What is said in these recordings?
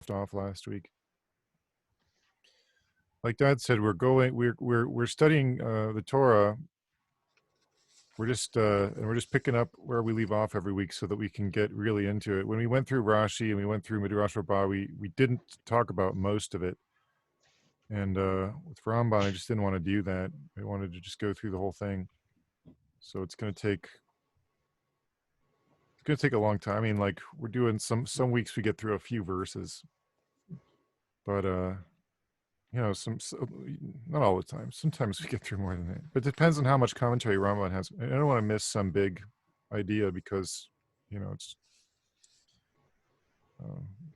off last week. Like Dad said, we're studying the Torah. We're just picking up where we leave off every week so that we can get really into it. When we went through Rashi and we went through Midrash Rabbah, we didn't talk about most of it. And with Ramban, I just didn't want to do that. I wanted to just go through the whole thing. So it's going to take a long time. I mean, like we're doing some weeks we get through a few verses, but not all the time. Sometimes we get through more than that. But it depends on how much commentary Ramban has. I don't want to miss some big idea because it's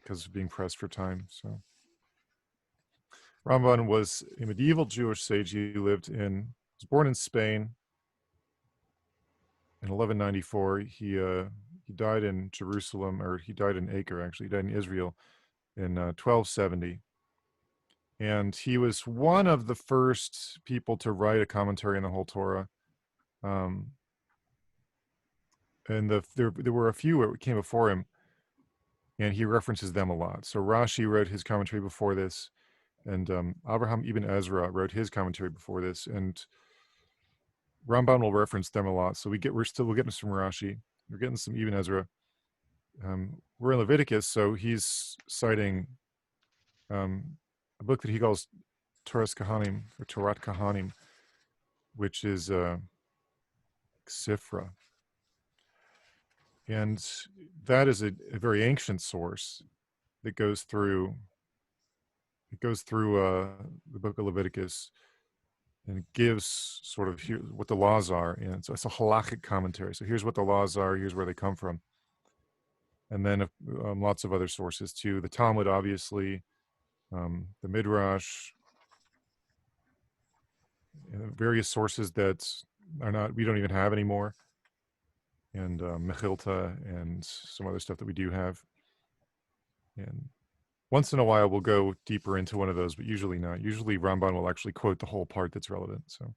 because of being pressed for time. So Ramban was a medieval Jewish sage. He was born in Spain in 1194. He died in Jerusalem, or he died in Acre, actually. He died in Israel in 1270. And he was one of the first people to write a commentary on the whole Torah. And there were a few that came before him, and he references them a lot. So Rashi wrote his commentary before this, and Abraham ibn Ezra wrote his commentary before this, and Ramban will reference them a lot. So we're getting some Rashi, we're getting some Ibn Ezra. We're in Leviticus, so he's citing a book that he calls Toras Kahanim, or Torat Kahanim, which is Sifra. And that is a very ancient source that goes through the book of Leviticus and gives sort of what the laws are. And so it's a halachic commentary. So here's what the laws are, here's where they come from. And then lots of other sources too. The Talmud, obviously, the Midrash, various sources that we don't even have anymore. And Mechilta and some other stuff that we do have. And once in a while, we'll go deeper into one of those, but usually not. Usually Ramban will actually quote the whole part that's relevant. So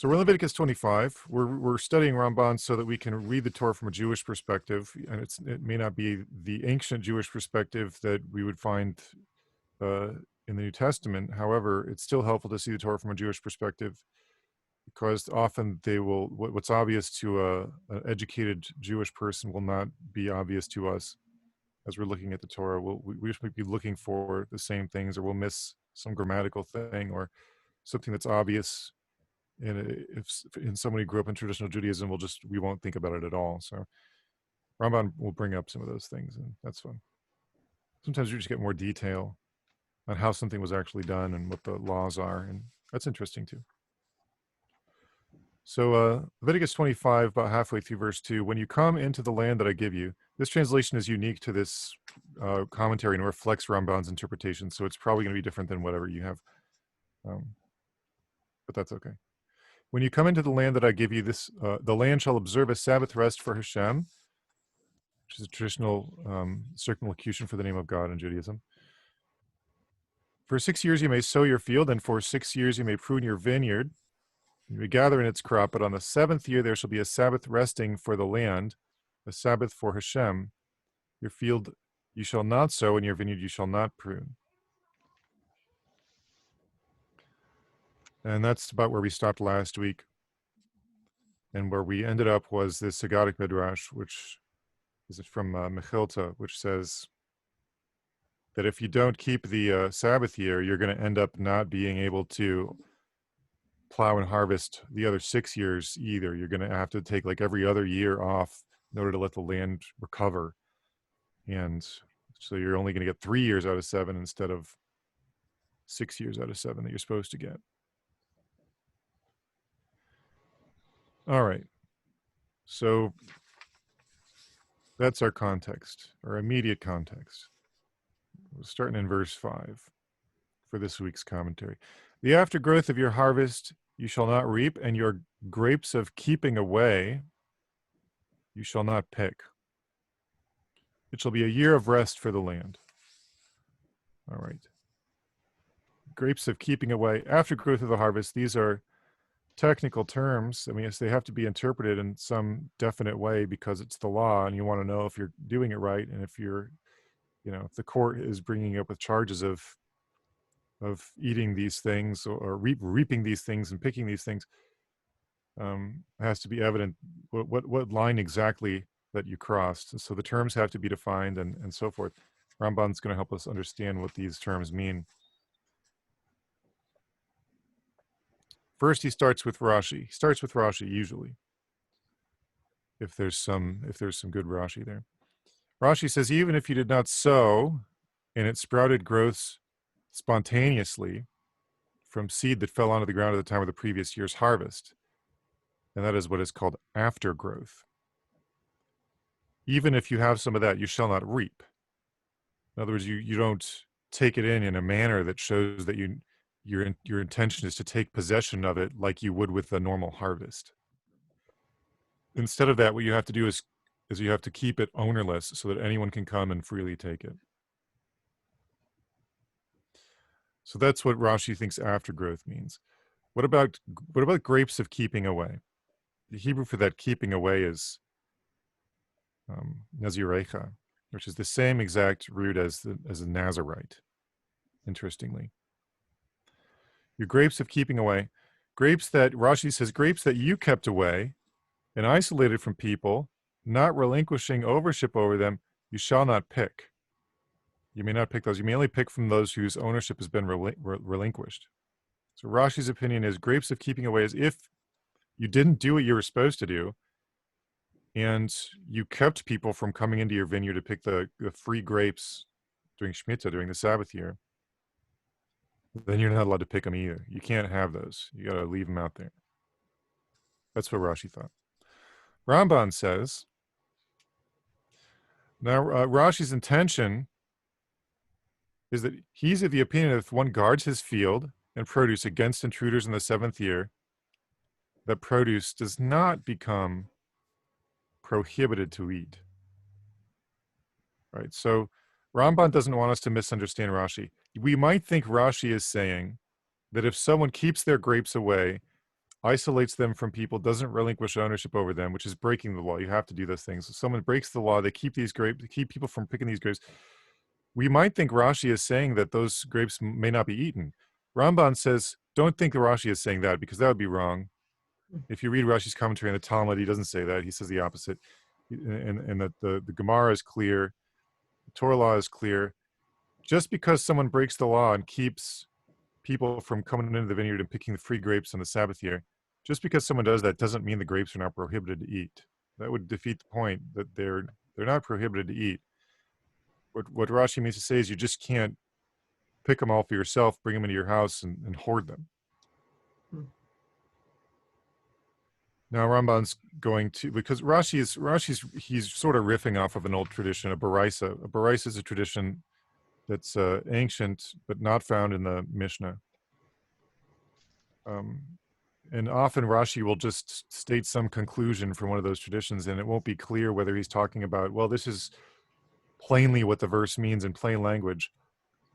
we're in Leviticus 25. We're studying Ramban so that we can read the Torah from a Jewish perspective. And it may not be the ancient Jewish perspective that we would find in the New Testament. However, it's still helpful to see the Torah from a Jewish perspective, because often what's obvious to an educated Jewish person will not be obvious to us as we're looking at the Torah. We just might be looking for the same things, or we'll miss some grammatical thing or something that's obvious. And if somebody grew up in traditional Judaism, we won't think about it at all. So Ramban will bring up some of those things, and that's fun. Sometimes you just get more detail on how something was actually done and what the laws are, and that's interesting too. So Leviticus 25, about halfway through verse 2, when you come into the land that I give you, this translation is unique to this commentary and reflects Ramban's interpretation, so it's probably going to be different than whatever you have. But that's okay. When you come into the land that I give you, the land shall observe a Sabbath rest for Hashem, which is a traditional circumlocution for the name of God in Judaism. For 6 years you may sow your field, and for 6 years you may prune your vineyard. You may gather in its crop, but on the 7th year there shall be a Sabbath resting for the land, a Sabbath for Hashem. Your field you shall not sow, and your vineyard you shall not prune. And that's about where we stopped last week. And where we ended up was this Haggadah Midrash, which is from Mechilta, which says that if you don't keep the Sabbath year, you're going to end up not being able to plow and harvest the other 6 years either. You're going to have to take like every other year off in order to let the land recover. And so you're only going to get 3 years out of 7 instead of 6 years out of 7 that you're supposed to get. All right. So that's our context, our immediate context. We're starting in verse 5 for this week's commentary. The aftergrowth of your harvest you shall not reap, and your grapes of keeping away you shall not pick. It shall be a year of rest for the land. All right. Grapes of keeping away, aftergrowth of the harvest, these are technical terms, I mean, yes, they have to be interpreted in some definite way because it's the law, and you want to know if you're doing it right, and if you're, if the court is bringing you up with charges of eating these things or reaping these things and picking these things, it has to be evident what line exactly that you crossed. So the terms have to be defined and so forth. Ramban's going to help us understand what these terms mean. First, he starts with Rashi. He starts with Rashi usually, if there's some good Rashi there. Rashi says, even if you did not sow, and it sprouted growths spontaneously from seed that fell onto the ground at the time of the previous year's harvest, and that is what is called aftergrowth. Even if you have some of that, you shall not reap. In other words, you don't take it in a manner that shows that your intention is to take possession of it like you would with a normal harvest. Instead of that, what you have to do is you have to keep it ownerless so that anyone can come and freely take it. So that's what Rashi thinks aftergrowth means. What about grapes of keeping away? The Hebrew for that keeping away is nazirecha, which is the same exact root as a Nazarite, interestingly. Your grapes of keeping away, grapes that, Rashi says, grapes that you kept away and isolated from people, not relinquishing ownership over them, you shall not pick. You may not pick those. You may only pick from those whose ownership has been relinquished. So Rashi's opinion is grapes of keeping away is if you didn't do what you were supposed to do, and you kept people from coming into your vineyard to pick the free grapes during Shemitah, during the Sabbath year, then you're not allowed to pick them either. You can't have those. You got to leave them out there. That's what Rashi thought. Ramban says, now Rashi's intention is that he's of the opinion that if one guards his field and produce against intruders in the 7th year, that produce does not become prohibited to eat. Right? So Ramban doesn't want us to misunderstand Rashi. We might think Rashi is saying that if someone keeps their grapes away, isolates them from people, doesn't relinquish ownership over them, which is breaking the law. You have to do those things. If someone breaks the law, they keep these grapes, keep people from picking these grapes. We might think Rashi is saying that those grapes may not be eaten. Ramban says, don't think Rashi is saying that because that would be wrong. If you read Rashi's commentary on the Talmud, he doesn't say that. He says the opposite. And that the Gemara is clear, the Torah law is clear. Just because someone breaks the law and keeps people from coming into the vineyard and picking the free grapes on the Sabbath year, just because someone does that doesn't mean the grapes are not prohibited to eat. That would defeat the point that they're not prohibited to eat. What Rashi means to say is you just can't pick them all for yourself, bring them into your house, and hoard them. Now Ramban's going to, because he's sort of riffing off of an old tradition, a baraisa. A baraisa is a tradition that's ancient but not found in the Mishnah. And often Rashi will just state some conclusion from one of those traditions, and it won't be clear whether he's talking about, well, this is plainly what the verse means in plain language,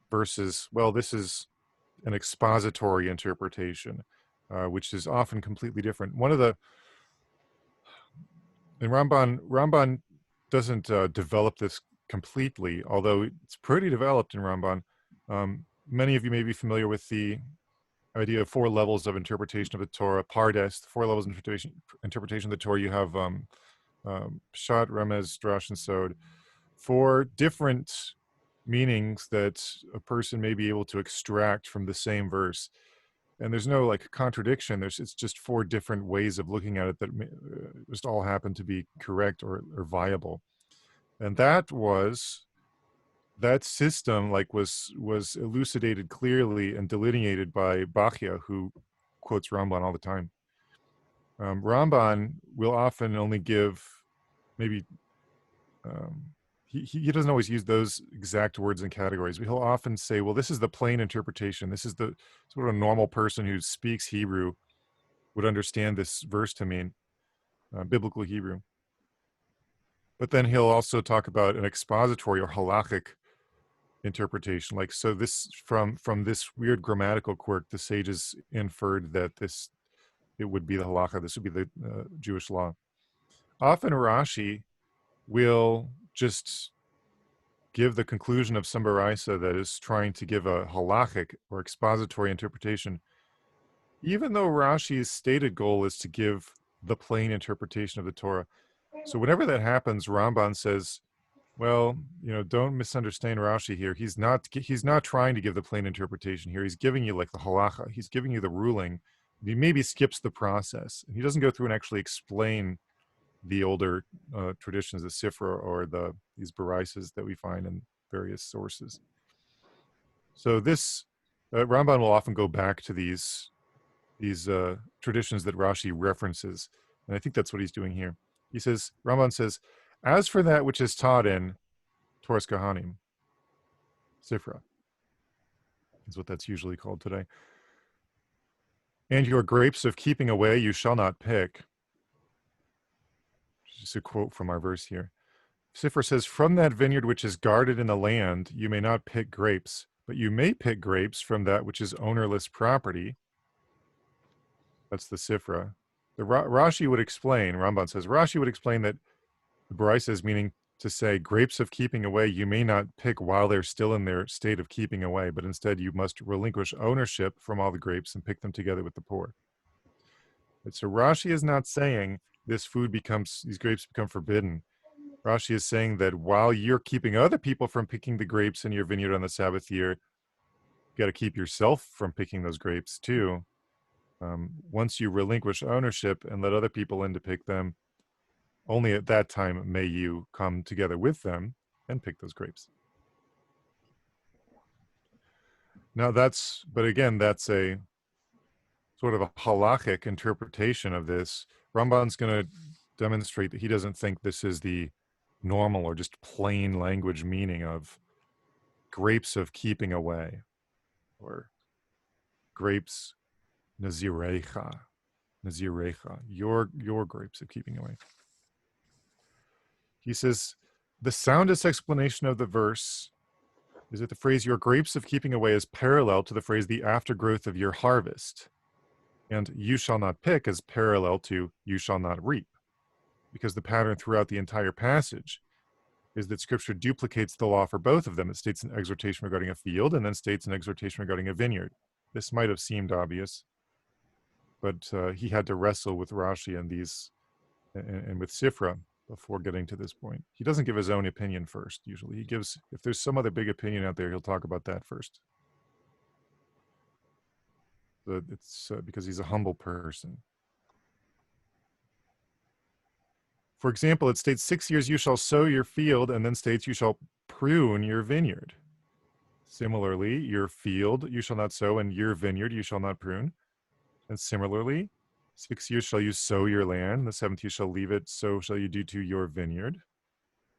versus, well, this is an expository interpretation, which is often completely different. And Ramban doesn't develop this completely, although it's pretty developed in Ramban. Many of you may be familiar with the idea of 4 levels of interpretation of the Torah, Pardes, 4 levels of interpretation of the Torah. You have Pshat, Remez, Drash, and Sod. 4 different meanings that a person may be able to extract from the same verse. And there's no like contradiction. It's just 4 different ways of looking at it that just all happen to be correct or viable. And that system was elucidated clearly and delineated by Bachya, who quotes Ramban all the time. Ramban will often only give maybe he doesn't always use those exact words and categories, but he'll often say, well, this is the plain interpretation. This is the sort of a normal person who speaks Hebrew would understand this verse to mean, biblical Hebrew. But then he'll also talk about an expository or halachic interpretation. Like, so this from this weird grammatical quirk, the sages inferred that this it would be the halacha. This would be the Jewish law. Often Rashi will just give the conclusion of some baraisa that is trying to give a halachic or expository interpretation, even though Rashi's stated goal is to give the plain interpretation of the Torah. So whenever that happens, Ramban says, well, don't misunderstand Rashi here. He's not trying to give the plain interpretation here. He's giving you like the halacha. He's giving you the ruling. He maybe skips the process. He doesn't go through and actually explain the older traditions, the Sifra or these baraisas that we find in various sources. So this Ramban will often go back to these traditions that Rashi references, and I think that's what he's doing here. He says, Ramban says, as for that which is taught in Torah Kahanim, Sifra, is what that's usually called today. And your grapes of keeping away you shall not pick. Just a quote from our verse here. Sifra says, from that vineyard which is guarded in the land, you may not pick grapes, but you may pick grapes from that which is ownerless property. That's the Sifra. The Rashi would explain, Ramban says, Rashi would explain that the Baraisa is meaning to say grapes of keeping away you may not pick while they're still in their state of keeping away, but instead you must relinquish ownership from all the grapes and pick them together with the poor. And so Rashi is not saying these grapes become forbidden. Rashi is saying that while you're keeping other people from picking the grapes in your vineyard on the Sabbath year, you got to keep yourself from picking those grapes too. Once you relinquish ownership and let other people in to pick them, only at that time may you come together with them and pick those grapes. Now but again, that's a sort of a halachic interpretation of this. Ramban's going to demonstrate that he doesn't think this is the normal or just plain language meaning of grapes of keeping away, or grapes nazirecha, your grapes of keeping away. He says, the soundest explanation of the verse is that the phrase your grapes of keeping away is parallel to the phrase the aftergrowth of your harvest. And you shall not pick is parallel to you shall not reap. Because the pattern throughout the entire passage is that Scripture duplicates the law for both of them. It states an exhortation regarding a field and then states an exhortation regarding a vineyard. This might have seemed obvious, but he had to wrestle with Rashi and with Sifra before getting to this point. He doesn't give his own opinion first, usually. If there's some other big opinion out there, he'll talk about that first. It's because he's a humble person. For example, it states 6 years you shall sow your field, and then states you shall prune your vineyard. Similarly, your field you shall not sow, and your vineyard you shall not prune. And similarly, 6 years shall you sow your land, and the 7th you shall leave it, so shall you do to your vineyard.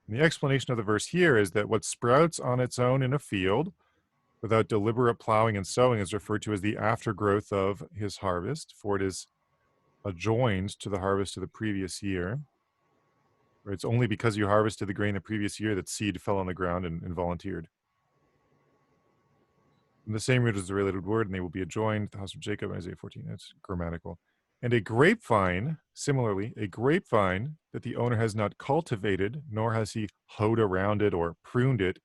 And the explanation of the verse here is that what sprouts on its own in a field, without deliberate plowing and sowing, is referred to as the aftergrowth of his harvest, for it is adjoined to the harvest of the previous year. Or it's only because you harvested the grain the previous year that seed fell on the ground and volunteered. And the same root is the related word, and they will be adjoined, the house of Jacob, Isaiah 14. That's grammatical. And a grapevine, similarly, a grapevine that the owner has not cultivated, nor has he hoed around it or pruned it,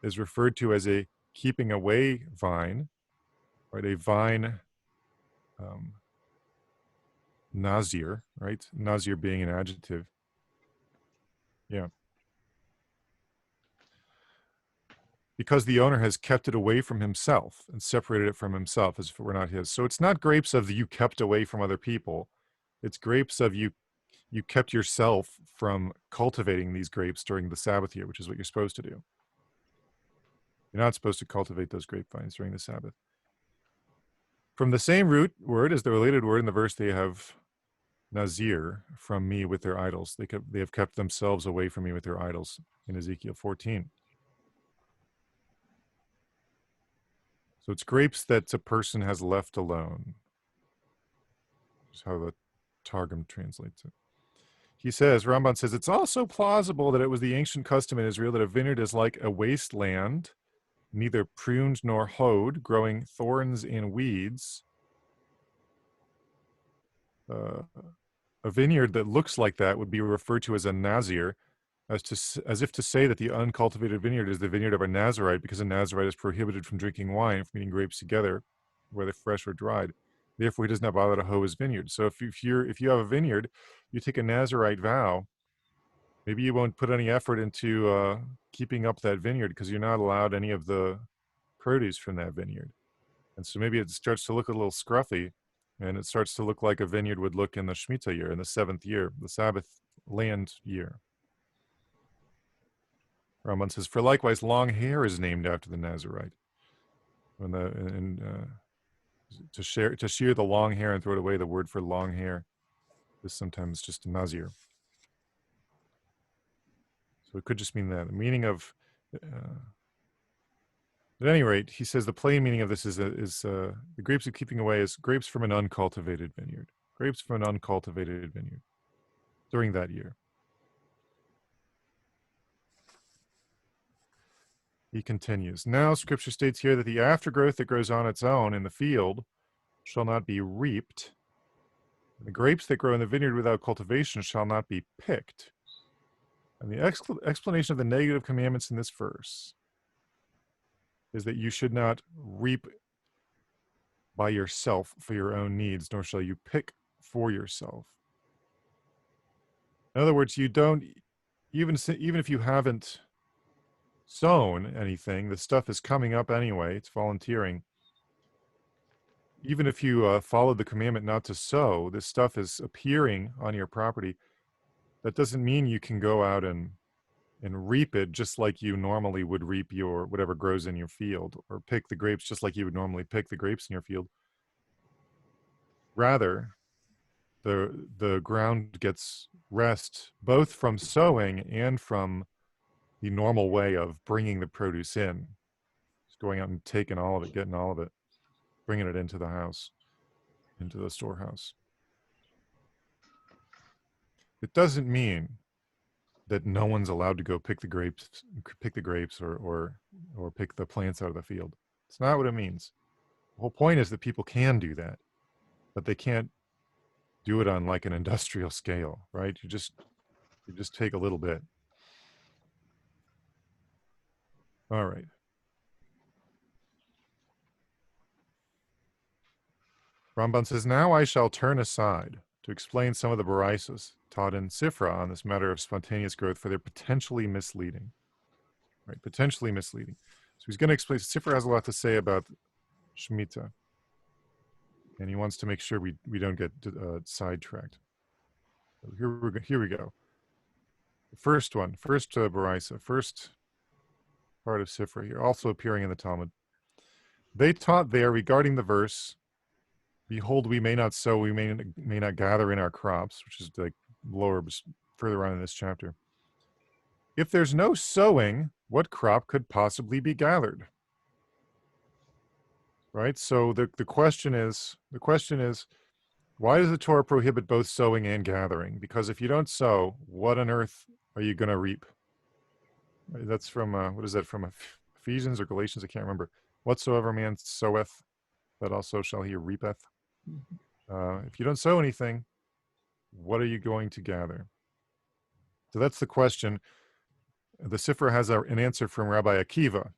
is referred to as a keeping away vine, right? A vine, nazir, right? Nazir being an adjective. Yeah. Because the owner has kept it away from himself and separated it from himself as if it were not his. So it's not grapes of you kept away from other people. It's grapes of you kept yourself from cultivating these grapes during the Sabbath year, which is what you're supposed to do. You're not supposed to cultivate those grapevines during the Sabbath. From the same root word as the related word in the verse, they have nazir, from me with their idols. They have kept themselves away from me with their idols in Ezekiel 14. So it's grapes that a person has left alone. That's how the Targum translates it. He says, Ramban says, it's also plausible that it was the ancient custom in Israel that a vineyard is like a wasteland, neither pruned nor hoed, growing thorns and weeds. uh, a vineyard that looks like that would be referred to as a Nazir, as if to say that the uncultivated vineyard is the vineyard of a Nazirite, because a Nazirite is prohibited from drinking wine, from eating grapes together, whether fresh or dried. Therefore, he does not bother to hoe his vineyard. So if you have a vineyard, you take a Nazirite vow. Maybe you won't put any effort into keeping up that vineyard because you're not allowed any of the produce from that vineyard. And so maybe it starts to look a little scruffy, and it starts to look like a vineyard would look in the Shemitah year, in the 7th year, the Sabbath land year. Ramban says, for likewise, long hair is named after the Nazirite. To shear the long hair and throw it away, the word for long hair is sometimes just Nazir. So it could just mean that. The meaning of, at any rate, he says the plain meaning of this is the grapes of keeping away is grapes from an uncultivated vineyard. Grapes from an uncultivated vineyard during that year. He continues, now scripture states here that the aftergrowth that grows on its own in the field shall not be reaped. The grapes that grow in the vineyard without cultivation shall not be picked. And the explanation of the negative commandments in this verse is that you should not reap by yourself for your own needs, nor shall you pick for yourself. In other words, you don't, even if you haven't sown anything, the stuff is coming up anyway, it's volunteering. Even if you followed the commandment not to sow, this stuff is appearing on your property. That doesn't mean you can go out and reap it just like you normally would reap your whatever grows in your field, or pick the grapes just like you would normally pick the grapes in your field. Rather, the ground gets rest both from sowing and from the normal way of bringing the produce in. Just going out and taking all of it, getting all of it, bringing it into the house, into the storehouse. It doesn't mean that no one's allowed to go pick the grapes or pick the plants out of the field. It's not what it means. The whole point is that people can do that, but they can't do it on like an industrial scale, right? You just take a little bit. All right. Ramban says, now I shall turn aside to explain some of the baraisas taught in Sifra on this matter of spontaneous growth, for they're potentially misleading. Right, potentially misleading. So he's going to explain. Sifra has a lot to say about Shemitah, and he wants to make sure we don't get sidetracked. So here we go. The first baraisa, first part of Sifra here, also appearing in the Talmud. They taught there regarding the verse, behold, we may not sow, we may not gather in our crops, which is like further on in this chapter. If there's no sowing, what crop could possibly be gathered? Right? So the question is, why does the Torah prohibit both sowing and gathering? Because if you don't sow, what on earth are you going to reap? That's from, what is that, from Ephesians or Galatians? I can't remember. Whatsoever man soweth, that also shall he reapeth. If you don't sow anything, what are you going to gather? So that's the question. The Sifra has an answer from Rabbi Akiva.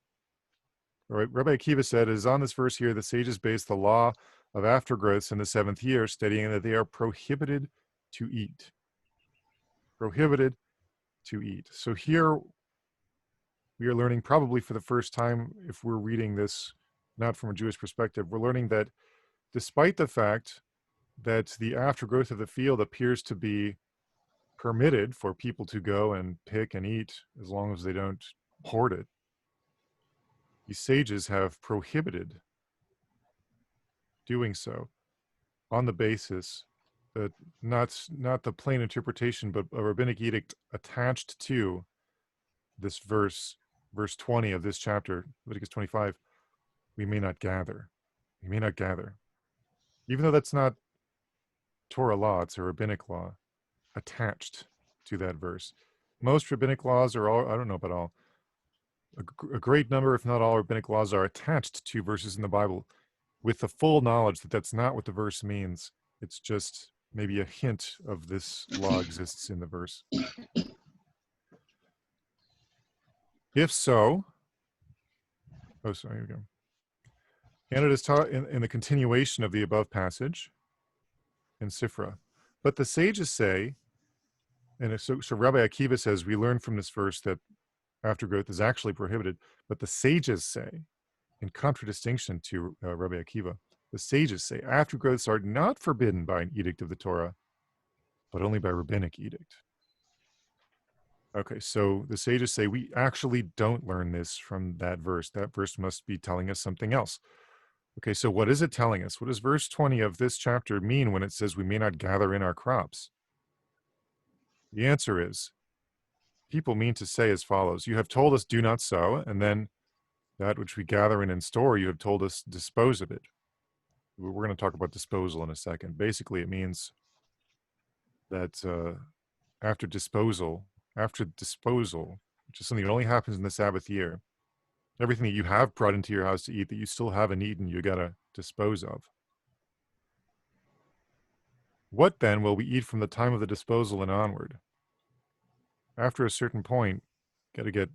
All right, Rabbi Akiva said, it is on this verse here the sages base the law of aftergrowths in the 7th year, stating that they are prohibited to eat. Prohibited to eat. So here we are learning, probably for the first time, if we're reading this not from a Jewish perspective, we're learning that despite the fact that the aftergrowth of the field appears to be permitted for people to go and pick and eat as long as they don't hoard it, the sages have prohibited doing so on the basis that not the plain interpretation, but a rabbinic edict attached to this verse 20 of this chapter, Leviticus 25, we may not gather. We may not gather. Even though that's not Torah law, it's a rabbinic law attached to that verse. Most rabbinic laws are all, I don't know about all, a great number, if not all, rabbinic laws are attached to verses in the Bible with the full knowledge that that's not what the verse means. It's just maybe a hint of this law exists in the verse. If so, oh, sorry, here we go. And it is taught in the continuation of the above passage in Sifra. But the sages say, and so Rabbi Akiva says, we learn from this verse that aftergrowth is actually prohibited, but the sages say, in contradistinction to Rabbi Akiva, the sages say aftergrowths are not forbidden by an edict of the Torah, but only by rabbinic edict. Okay, so the sages say we actually don't learn this from that verse. That verse must be telling us something else. Okay, so what is it telling us? What does verse 20 of this chapter mean when it says we may not gather in our crops? The answer is, people mean to say as follows: you have told us do not sow, and then that which we gather in and store, you have told us dispose of it. We're going to talk about disposal in a second. Basically, it means that after disposal, which is something that only happens in the Sabbath year, everything that you have brought into your house to eat that you still haven't eaten, you got to dispose of. What then will we eat from the time of the disposal and onward? After a certain point, got to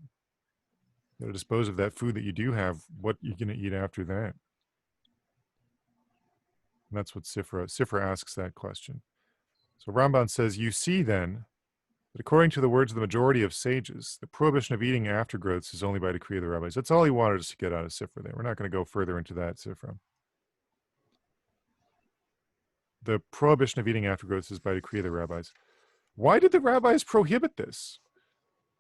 dispose of that food that you do have. What you're going to eat after that? And that's what Sifra asks that question. So Ramban says, you see then that according to the words of the majority of sages, the prohibition of eating aftergrowths is only by decree of the rabbis. That's all he wanted us to get out of Sifra there. We're not going to go further into that Sifra. The prohibition of eating aftergrowths is by decree of the rabbis. Why did the rabbis prohibit this?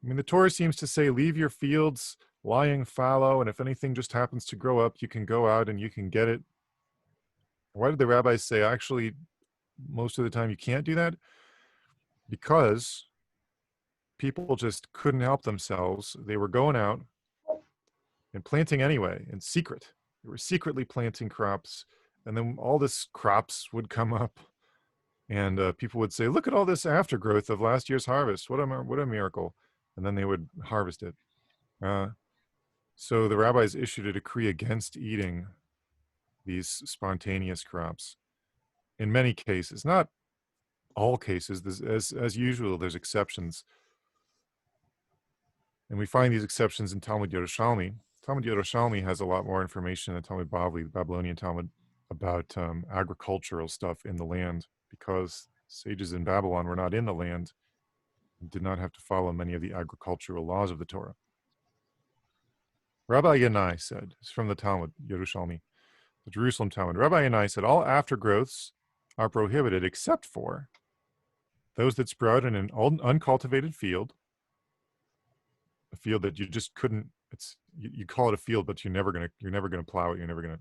I mean, the Torah seems to say, leave your fields lying fallow, and if anything just happens to grow up, you can go out and you can get it. Why did the rabbis say, actually, most of the time you can't do that? Because people just couldn't help themselves. They were going out and planting anyway, in secret. They were secretly planting crops, and then all this crops would come up, and people would say, look at all this aftergrowth of last year's harvest. What a miracle. And then they would harvest it. So the rabbis issued a decree against eating these spontaneous crops. In many cases, not all cases, as usual, there's exceptions. And we find these exceptions in Talmud Yerushalmi. Talmud Yerushalmi has a lot more information than Talmud Bavli, the Babylonian Talmud, about agricultural stuff in the land, because sages in Babylon were not in the land and did not have to follow many of the agricultural laws of the Torah. Rabbi Yanai said, it's from the Talmud Yerushalmi, the Jerusalem Talmud. Rabbi Yanai said, all aftergrowths are prohibited except for those that sprout in an uncultivated field, a field that you just couldn't, you call it a field, but you're never gonna plow it, you're never gonna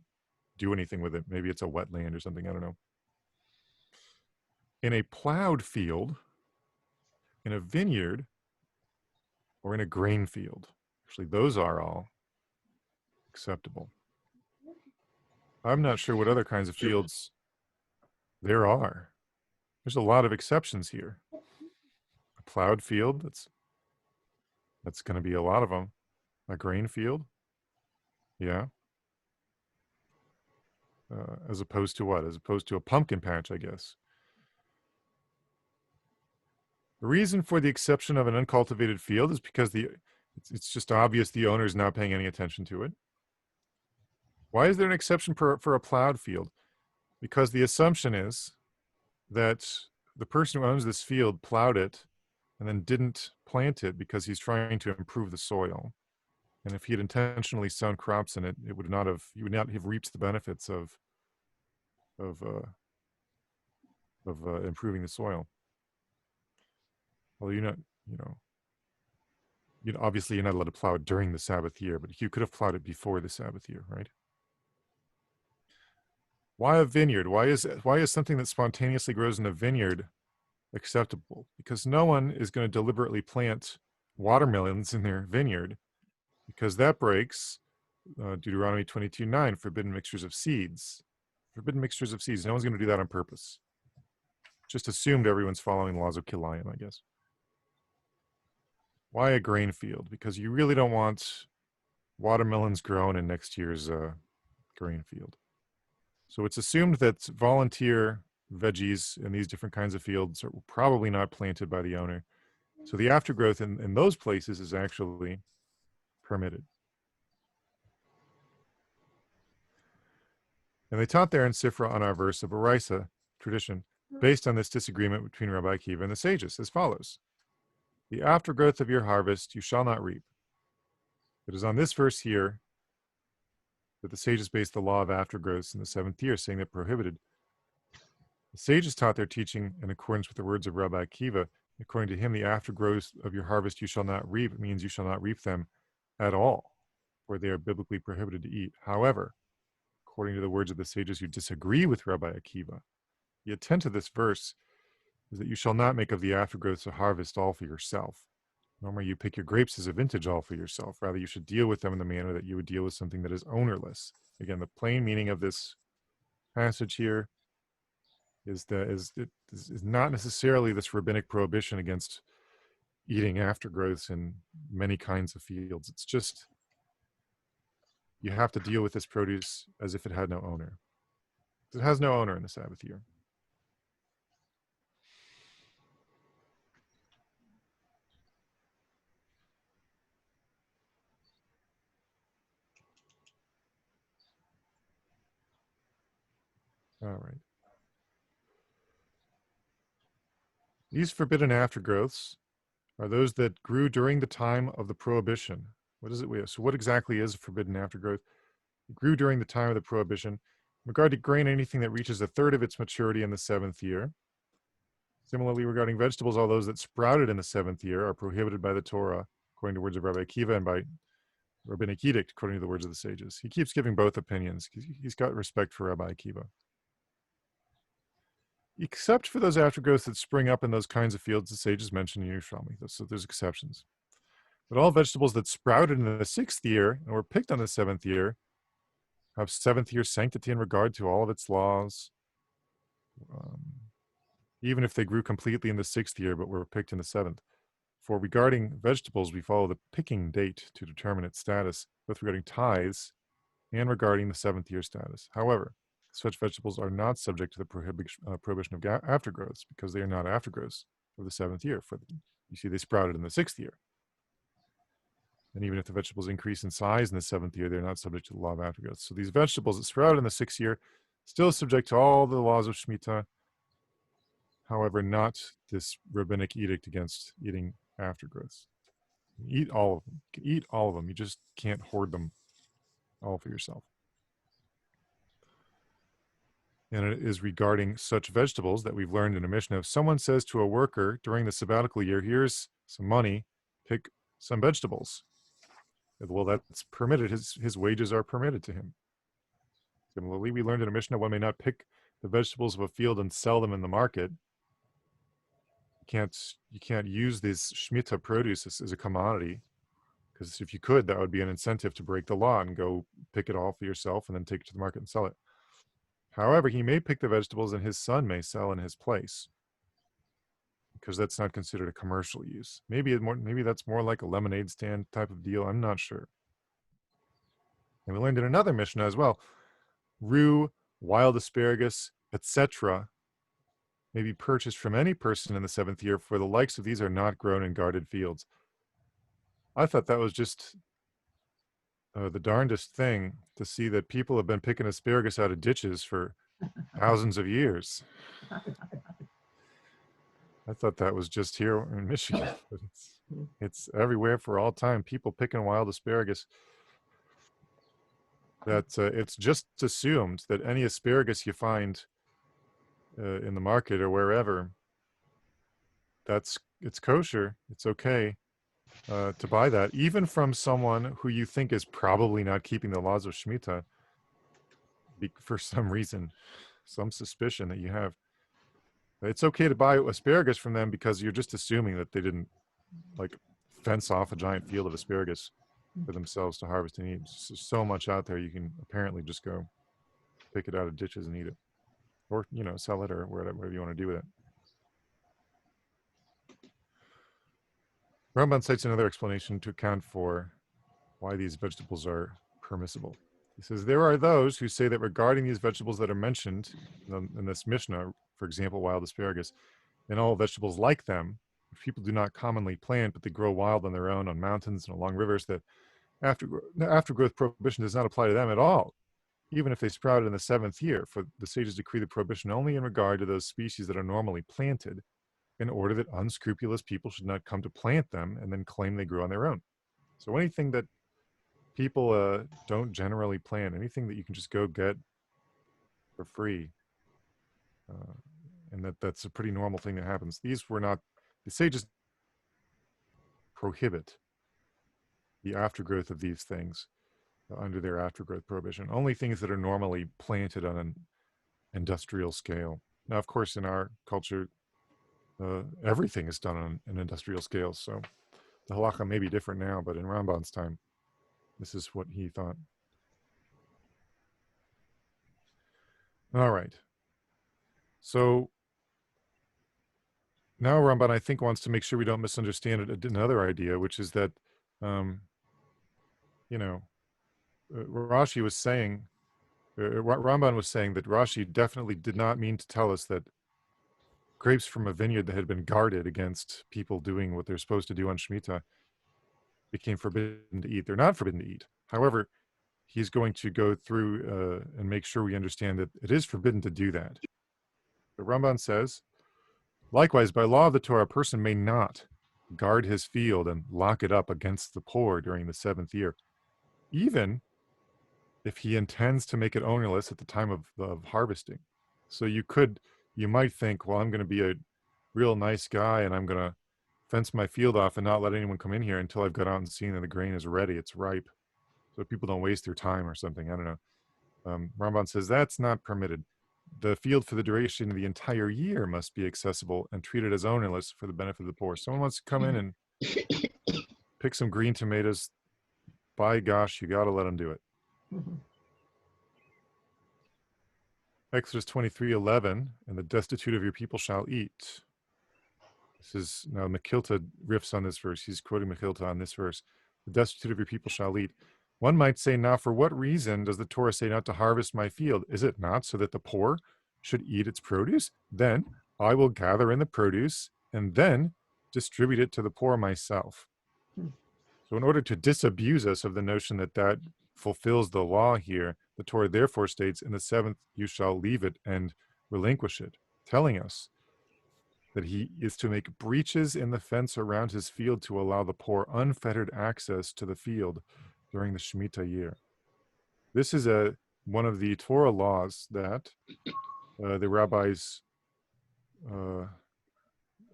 do anything with it. Maybe it's a wetland or something, I don't know. In a plowed field, in a vineyard, or in a grain field. Actually, those are all acceptable. I'm not sure what other kinds of fields there are. There's a lot of exceptions here. A plowed field, that's going to be a lot of them. A grain field, yeah. As opposed to what? As opposed to a pumpkin patch, I guess. The reason for the exception of an uncultivated field is because it's just obvious the owner is not paying any attention to it. Why is there an exception for a plowed field? Because the assumption is that the person who owns this field plowed it and then didn't plant it because he's trying to improve the soil. And if he had intentionally sown crops in it, you would not have reaped the benefits of improving the soil. Well, obviously you're not allowed to plow it during the Sabbath year, but you could have plowed it before the Sabbath year, right? Why a vineyard? Why is something that spontaneously grows in a vineyard acceptable? Because no one is going to deliberately plant watermelons in their vineyard, because that breaks Deuteronomy 22:9, forbidden mixtures of seeds. Forbidden mixtures of seeds. No one's going to do that on purpose. Just assumed everyone's following the laws of Kilayim, I guess. Why a grain field? Because you really don't want watermelons grown in next year's grain field. So it's assumed that volunteer veggies in these different kinds of fields are probably not planted by the owner. So the aftergrowth in those places is actually permitted. And they taught there in Sifra on our verse of Baraisa tradition, based on this disagreement between Rabbi Akiva and the sages, as follows: the aftergrowth of your harvest you shall not reap. It is on this verse here that the sages based the law of aftergrowths in the 7th year, saying that prohibited. The sages taught their teaching in accordance with the words of Rabbi Akiva. According to him, the aftergrowth of your harvest you shall not reap means you shall not reap them at all, for they are biblically prohibited to eat. However, according to the words of the sages who disagree with Rabbi Akiva, the intent of this verse is that you shall not make of the aftergrowths a harvest all for yourself. Normally, you pick your grapes as a vintage all for yourself. Rather, you should deal with them in the manner that you would deal with something that is ownerless. Again, the plain meaning of this passage here is that it is not necessarily this rabbinic prohibition against eating aftergrowths in many kinds of fields. It's just you have to deal with this produce as if it had no owner. It has no owner in the Sabbath year. All right. These forbidden aftergrowths are those that grew during the time of the prohibition. What is it? So what exactly is a forbidden aftergrowth? It grew during the time of the prohibition. In regard to grain, anything that reaches a third of its maturity in the 7th year. Similarly, regarding vegetables, all those that sprouted in the 7th year are prohibited by the Torah, according to words of Rabbi Akiva, and by rabbinic edict, according to the words of the sages. He keeps giving both opinions. He's got respect for Rabbi Akiva. Except for those aftergrowths that spring up in those kinds of fields the sages mentioned in Yerushalmi. So there's exceptions. But all vegetables that sprouted in the 6th year and were picked on the 7th year have 7th year sanctity in regard to all of its laws, even if they grew completely in the 6th year but were picked in the 7th. For regarding vegetables, we follow the picking date to determine its status, both regarding tithes and regarding the 7th year status. However, such vegetables are not subject to the prohibition of aftergrowths because they are not aftergrowths of the 7th year. You see, they sprouted in the 6th year. And even if the vegetables increase in size in the 7th year, they're not subject to the law of aftergrowths. So these vegetables that sprout in the 6th year, still subject to all the laws of Shemitah, however, not this rabbinic edict against eating aftergrowths. Eat all of them. You can eat all of them. You just can't hoard them all for yourself. And it is regarding such vegetables that we've learned in a Mishnah. If someone says to a worker during the sabbatical year, here's some money, pick some vegetables. Well, that's permitted. His wages are permitted to him. Similarly, we learned in a Mishnah one may not pick the vegetables of a field and sell them in the market. You can't use this Shemitah produce as a commodity, because if you could, that would be an incentive to break the law and go pick it all for yourself and then take it to the market and sell it. However, he may pick the vegetables and his son may sell in his place, because that's not considered a commercial use. Maybe that's more like a lemonade stand type of deal. I'm not sure. And we learned in another Mishnah as well, rue, wild asparagus, etc. may be purchased from any person in the 7th year, for the likes of these are not grown in guarded fields. I thought that was just the darndest thing to see, that people have been picking asparagus out of ditches for thousands of years. I thought that was just here in Michigan, but it's everywhere for all time. People picking wild asparagus. That it's just assumed that any asparagus you find in the market or wherever, it's kosher. It's okay to buy that, even from someone who you think is probably not keeping the laws of Shemitah for some reason, some suspicion that you have. It's okay to buy asparagus from them because you're just assuming that they didn't fence off a giant field of asparagus for themselves to harvest and eat. There's so much out there, you can apparently just go pick it out of ditches and eat it, or sell it, or whatever you want to do with it. Ramban cites another explanation to account for why these vegetables are permissible. He says, there are those who say that regarding these vegetables that are mentioned in this Mishnah, for example, wild asparagus, and all vegetables like them, which people do not commonly plant, but they grow wild on their own on mountains and along rivers, that aftergrowth prohibition does not apply to them at all, even if they sprouted in the 7th year, for the sages decree the prohibition only in regard to those species that are normally planted, in order that unscrupulous people should not come to plant them and then claim they grew on their own. So anything that people don't generally plant, anything that you can just go get for free, uh, and that's a pretty normal thing that happens. These were not, the sages prohibit the aftergrowth of these things under their aftergrowth prohibition. Only things that are normally planted on an industrial scale. Now, of course, in our culture, everything is done on an industrial scale, so the halacha may be different now, but in Ramban's time, this is what he thought. All right. So now Ramban, I think, wants to make sure we don't misunderstand another idea, which is that, you know, Rashi was saying, Ramban was saying that Rashi definitely did not mean to tell us that grapes from a vineyard that had been guarded against people doing what they're supposed to do on Shemitah became forbidden to eat. They're not forbidden to eat. However, he's going to go through and make sure we understand that it is forbidden to do that. The Ramban says, likewise, by law of the Torah, a person may not guard his field and lock it up against the poor during the 7th year, even if he intends to make it ownerless at the time of harvesting. So you might think, well, I'm going to be a real nice guy and I'm going to fence my field off and not let anyone come in here until I've got out and seen that the grain is ready, it's ripe, so people don't waste their time or something. I don't know. Ramban says that's not permitted. The field for the duration of the entire year must be accessible and treated as ownerless for the benefit of the poor. Someone wants to come in and pick some green tomatoes, by gosh, you got to let them do it. Exodus 23:11, and the destitute of your people shall eat. This is, now Mechilta riffs on this verse. He's quoting Mechilta on this verse. The destitute of your people shall eat. One might say, now for what reason does the Torah say not to harvest my field? Is it not so that the poor should eat its produce? Then I will gather in the produce and then distribute it to the poor myself. So in order to disabuse us of the notion that that fulfills the law here, the Torah therefore states, in the 7th you shall leave it and relinquish it, telling us that he is to make breaches in the fence around his field to allow the poor unfettered access to the field during the Shemitah year. This is one of the Torah laws that the rabbis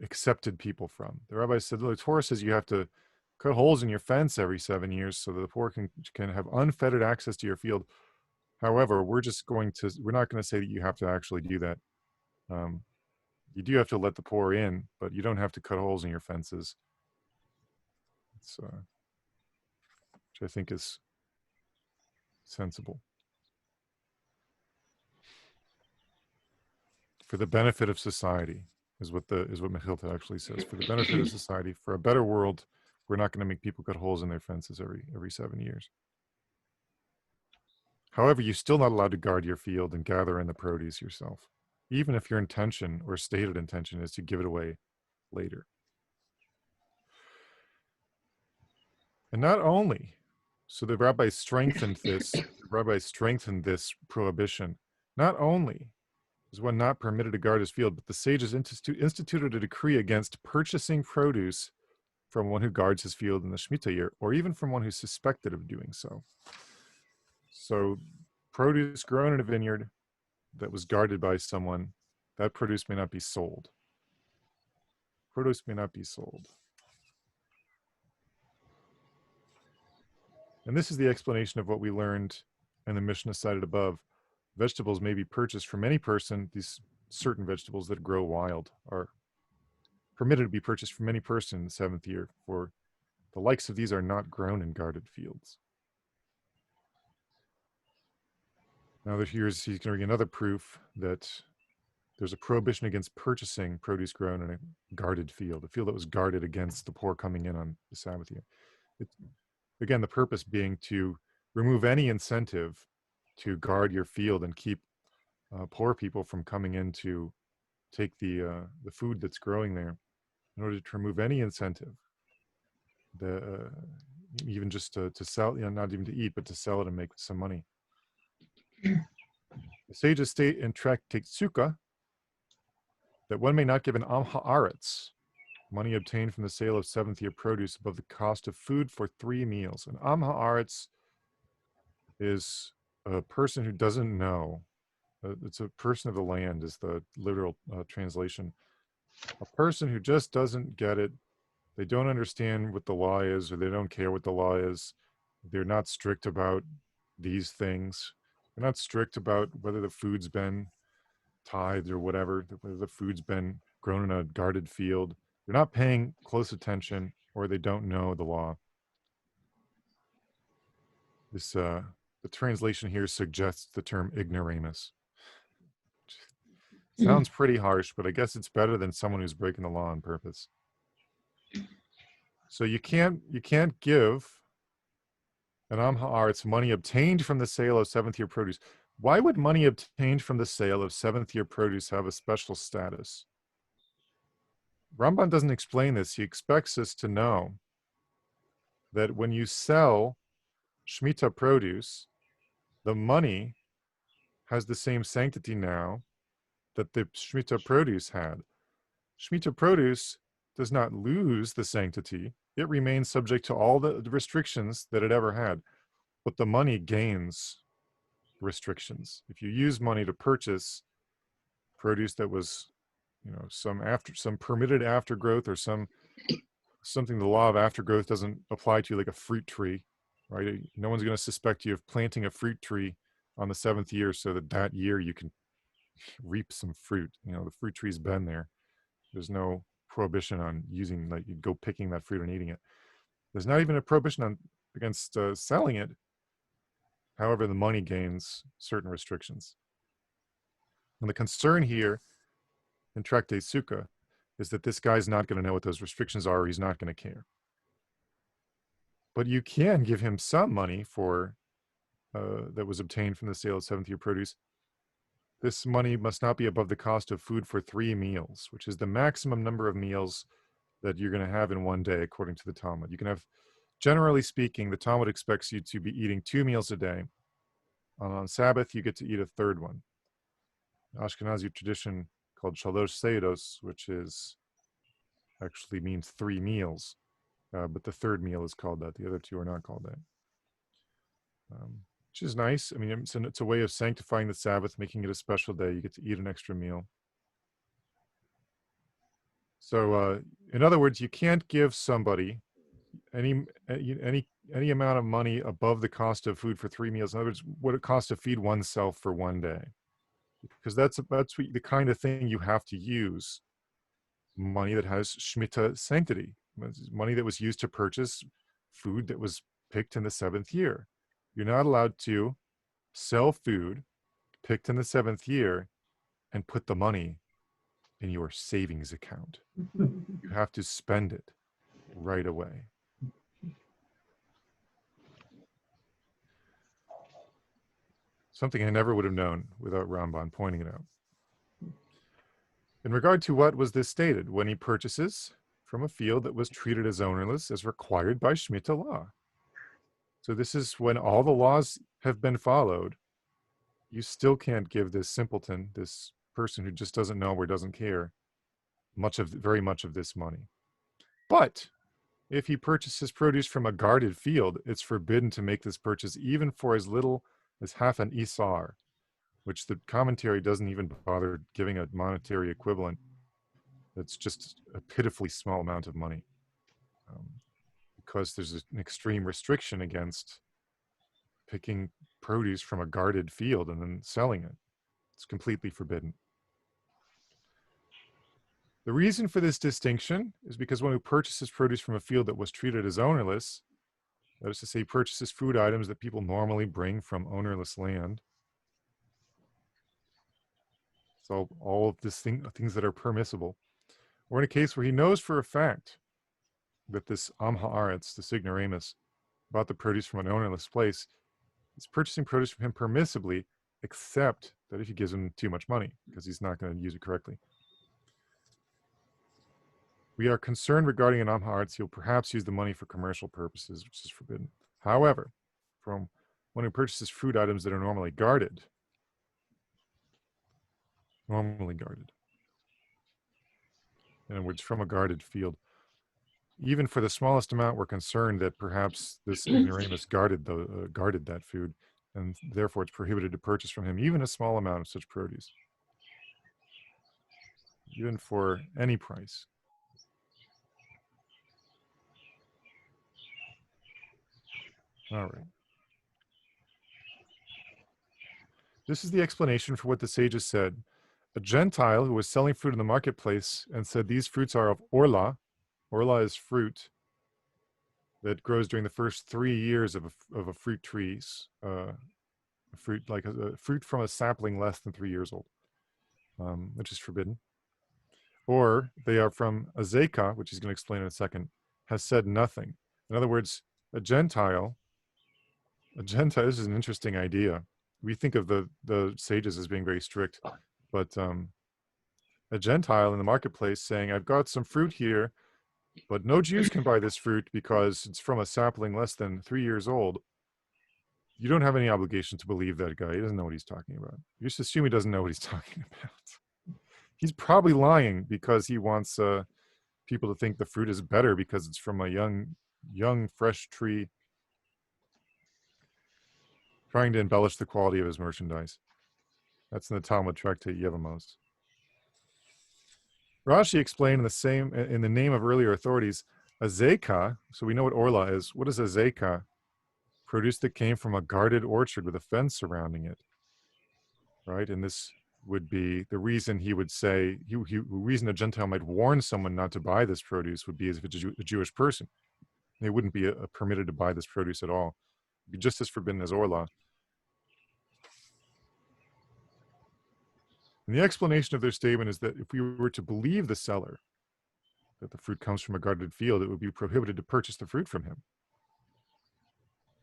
accepted people from. The rabbis said, the Torah says you have to cut holes in your fence every 7 years so that the poor can have unfettered access to your field. However, we're not going to say that you have to actually do that. You do have to let the poor in, but you don't have to cut holes in your fences. It's, which I think is sensible. For the benefit of society is what Mechilta actually says. For the benefit of society, for a better world, we're not going to make people cut holes in their fences every 7 years. However, you're still not allowed to guard your field and gather in the produce yourself, even if your intention or stated intention is to give it away later. And not only, so the rabbis strengthened this prohibition. Not only is one not permitted to guard his field, but the sages instituted a decree against purchasing produce from one who guards his field in the Shemitah year, or even from one who's suspected of doing so. So produce grown in a vineyard that was guarded by someone, that produce may not be sold. Produce may not be sold. And this is the explanation of what we learned in the Mishnah cited above. Vegetables may be purchased from any person. These certain vegetables that grow wild are permitted to be purchased from any person in the 7th year, for the likes of these are not grown in guarded fields. Now that he's going to bring another proof that there's a prohibition against purchasing produce grown in a guarded field, a field that was guarded against the poor coming in on the Sabbath year. Again, the purpose being to remove any incentive to guard your field and keep poor people from coming into take the food that's growing there in order to remove any incentive, the even just to sell, not even to eat, but to sell it and make some money. The sages state in Tractate Sukkah that one may not give an am haaretz, money obtained from the sale of seventh year produce, above the cost of food for 3 meals. An am haaretz is a person who doesn't know. It's a person of the land, is the literal translation. A person who just doesn't get it. They don't understand what the law is, or they don't care what the law is. They're not strict about these things. They're not strict about whether the food's been tithed or whatever, whether the food's been grown in a guarded field. They're not paying close attention, or they don't know the law. This the translation here suggests the term ignoramus. Sounds pretty harsh, but I guess it's better than someone who's breaking the law on purpose. So you can't give an am haaretz money obtained from the sale of seventh year produce. Why would money obtained from the sale of seventh year produce have a special status? Ramban doesn't explain this. He expects us to know that when you sell Shemitah produce, the money has the same sanctity now that the Shemitah produce had. Shemitah produce does not lose the sanctity. It remains subject to all the restrictions that it ever had. But the money gains restrictions. If you use money to purchase produce that was, some permitted aftergrowth, or something the law of aftergrowth doesn't apply to, like a fruit tree, right? No one's going to suspect you of planting a fruit tree on the 7th year so that year you can reap some fruit. The fruit tree's been there. There's no prohibition on using, like, you go picking that fruit and eating it. There's not even a prohibition against selling it. However, the money gains certain restrictions. And the concern here in Tractate Sukkah is that this guy's not going to know what those restrictions are, or he's not going to care. But you can give him some money for that was obtained from the sale of seventh year produce. This money must not be above the cost of food for 3 meals, which is the maximum number of meals that you're going to have in one day, according to the Talmud. You can have, generally speaking, the Talmud expects you to be eating 2 meals a day. On Sabbath, you get to eat a third one. Ashkenazi tradition called Shalosh Seidos, which actually means 3 meals, but the third meal is called that. The other 2 are not called that, which is nice. I mean, it's a way of sanctifying the Sabbath, making it a special day. You get to eat an extra meal. So, in other words, you can't give somebody any amount of money above the cost of food for 3 meals. In other words, what it costs to feed oneself for one day, because that's the kind of thing you have to use. Money that has Shemitah sanctity, money that was used to purchase food that was picked in the 7th year. You're not allowed to sell food picked in the 7th year and put the money in your savings account. You have to spend it right away. Something I never would have known without Ramban pointing it out. In regard to what was this stated? When he purchases from a field that was treated as ownerless, as required by Shemitah law. So this is when all the laws have been followed. You still can't give this simpleton, this person who just doesn't know or doesn't care, very much of this money. But if he purchases produce from a guarded field, it's forbidden to make this purchase even for as little as half an isar, which the commentary doesn't even bother giving a monetary equivalent. It's just a pitifully small amount of money, because there's an extreme restriction against picking produce from a guarded field and then selling it. It's completely forbidden. The reason for this distinction is because one who purchases produce from a field that was treated as ownerless, that is to say, purchases food items that people normally bring from ownerless land. So all of things that are permissible. Or in a case where he knows for a fact that this am haaretz, this ignoramus, bought the produce from an ownerless place, is purchasing produce from him permissibly, except that if he gives him too much money, because he's not going to use it correctly. We are concerned regarding an Amharitz. He'll perhaps use the money for commercial purposes, which is forbidden. However, from one who purchases fruit items that are normally guarded, in which from a guarded field, even for the smallest amount, we're concerned that perhaps this ignoramus guarded that food, and therefore it's prohibited to purchase from him even a small amount of such produce, even for any price. All right. This is the explanation for what the sages said. A Gentile who was selling fruit in the marketplace and said, these fruits are of orla. Orla is fruit that grows during the first 3 years of a fruit trees, fruit like a fruit from a sapling less than 3 years old, which is forbidden. Or they are from Azekah, which he's going to explain in a second, has said nothing. In other words, a Gentile, this is an interesting idea. We think of the sages as being very strict, but a Gentile in the marketplace saying, I've got some fruit here, but no Jews can buy this fruit because it's from a sapling less than 3 years old. You don't have any obligation to believe that guy. He doesn't know what he's talking about. You just assume he doesn't know what he's talking about. He's probably lying because he wants people to think the fruit is better because it's from a young, fresh tree, trying to embellish the quality of his merchandise. That's in the Talmud Tractate Yevamos. Rashi explained in the name of earlier authorities, Azekah, so we know what Orla is. What is Azekah? Produce that came from a guarded orchard with a fence surrounding it, right? And this would be the reason he would say, the reason a Gentile might warn someone not to buy this produce would be as if it's a Jewish person. They wouldn't be permitted to buy this produce at all. It'd be just as forbidden as Orla. And the explanation of their statement is that if we were to believe the seller that the fruit comes from a guarded field, it would be prohibited to purchase the fruit from him.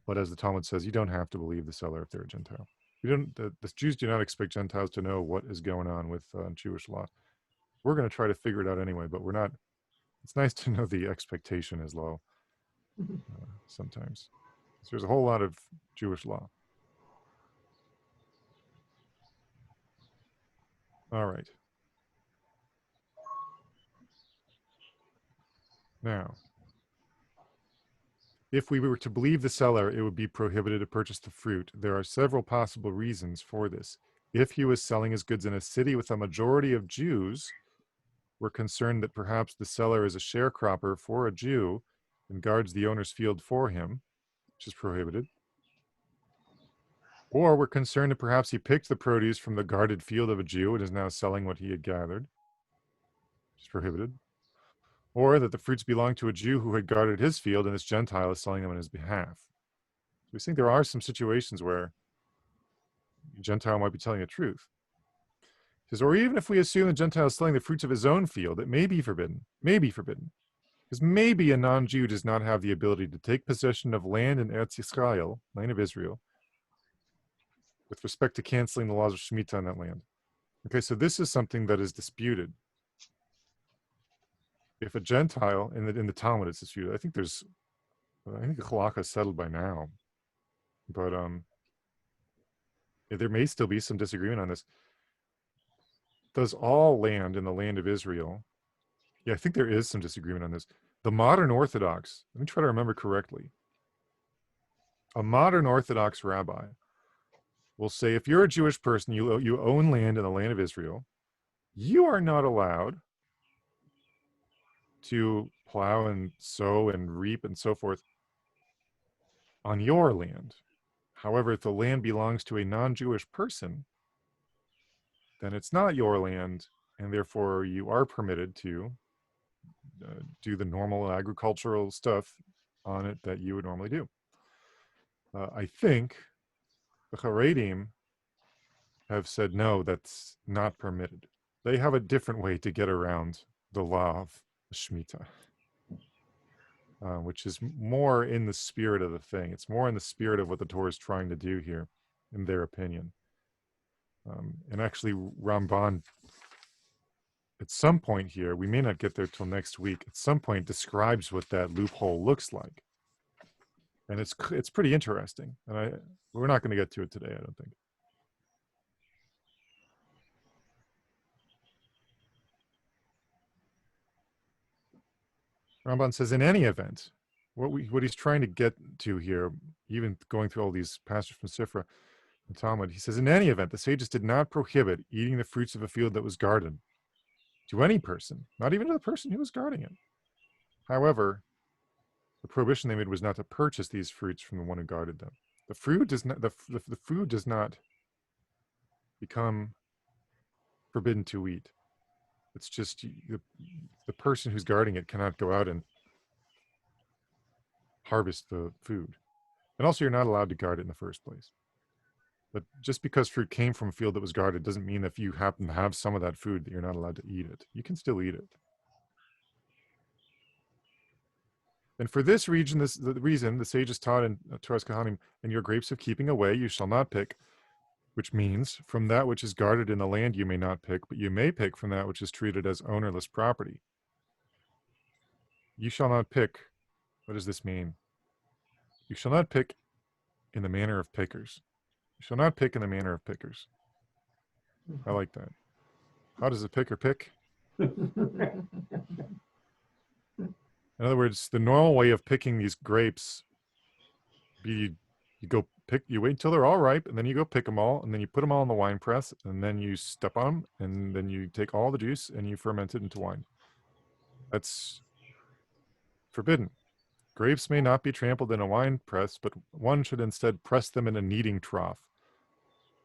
But as the Talmud says, you don't have to believe the seller if they're a Gentile. The Jews do not expect Gentiles to know what is going on with Jewish law. We're going to try to figure it out anyway, but we're not. It's nice to know the expectation is low sometimes. So there's a whole lot of Jewish law. All right. Now, if we were to believe the seller, it would be prohibited to purchase the fruit. There are several possible reasons for this. If he was selling his goods in a city with a majority of Jews, we're concerned that perhaps the seller is a sharecropper for a Jew and guards the owner's field for him, which is prohibited. Or we're concerned that perhaps he picked the produce from the guarded field of a Jew and is now selling what he had gathered, which is prohibited. Or that the fruits belong to a Jew who had guarded his field and this Gentile is selling them on his behalf. So we think there are some situations where the Gentile might be telling the truth. He says, or even if we assume the Gentile is selling the fruits of his own field, it may be forbidden. Because maybe a non-Jew does not have the ability to take possession of land in Eretz Yisrael, land of Israel, with respect to canceling the laws of Shemitah on that land. Okay, so this is something that is disputed. If a Gentile, in the Talmud it's disputed, I think the halakha is settled by now, but there may still be some disagreement on this. Does all land in the land of Israel, I think there is some disagreement on this. The modern Orthodox, let me try to remember correctly. A modern Orthodox rabbi will say, if you're a Jewish person, you own land in the land of Israel, you are not allowed to plow and sow and reap and so forth on your land. However, if the land belongs to a non-Jewish person, then it's not your land, and therefore you are permitted to do the normal agricultural stuff on it that you would normally do. I think the Haredim have said, no, that's not permitted. They have a different way to get around the law of Shemitah, which is more in the spirit of the thing. It's more in the spirit of what the Torah is trying to do here, in their opinion. And actually, Ramban at some point here, we may not get there till next week, at some point describes what that loophole looks like. And it's pretty interesting. And we're not going to get to it today, I don't think. Ramban says, in any event, what he's trying to get to here, even going through all these passages from Sifra and Talmud, he says, in any event, the sages did not prohibit eating the fruits of a field that was guarded to any person, not even to the person who was guarding it. However, the prohibition they made was not to purchase these fruits from the one who guarded them. The fruit does not. The food does not become forbidden to eat. It's just the person who's guarding it cannot go out and harvest the food, and also you're not allowed to guard it in the first place. But just because fruit came from a field that was guarded doesn't mean that if you happen to have some of that food that you're not allowed to eat it. You can still eat it. And for this reason, the reason the sages taught in Torah's Kahanim, and your grapes of keeping away you shall not pick, which means from that which is guarded in the land you may not pick, but you may pick from that which is treated as ownerless property. You shall not pick. What does this mean? You shall not pick in the manner of pickers. You shall not pick in the manner of pickers. I like that. How does a picker pick? In other words, the normal way of picking these grapes, you wait until they're all ripe, and then you go pick them all, and then you put them all in the wine press, and then you step on them, and then you take all the juice and you ferment it into wine. That's forbidden. Grapes may not be trampled in a wine press, but one should instead press them in a kneading trough.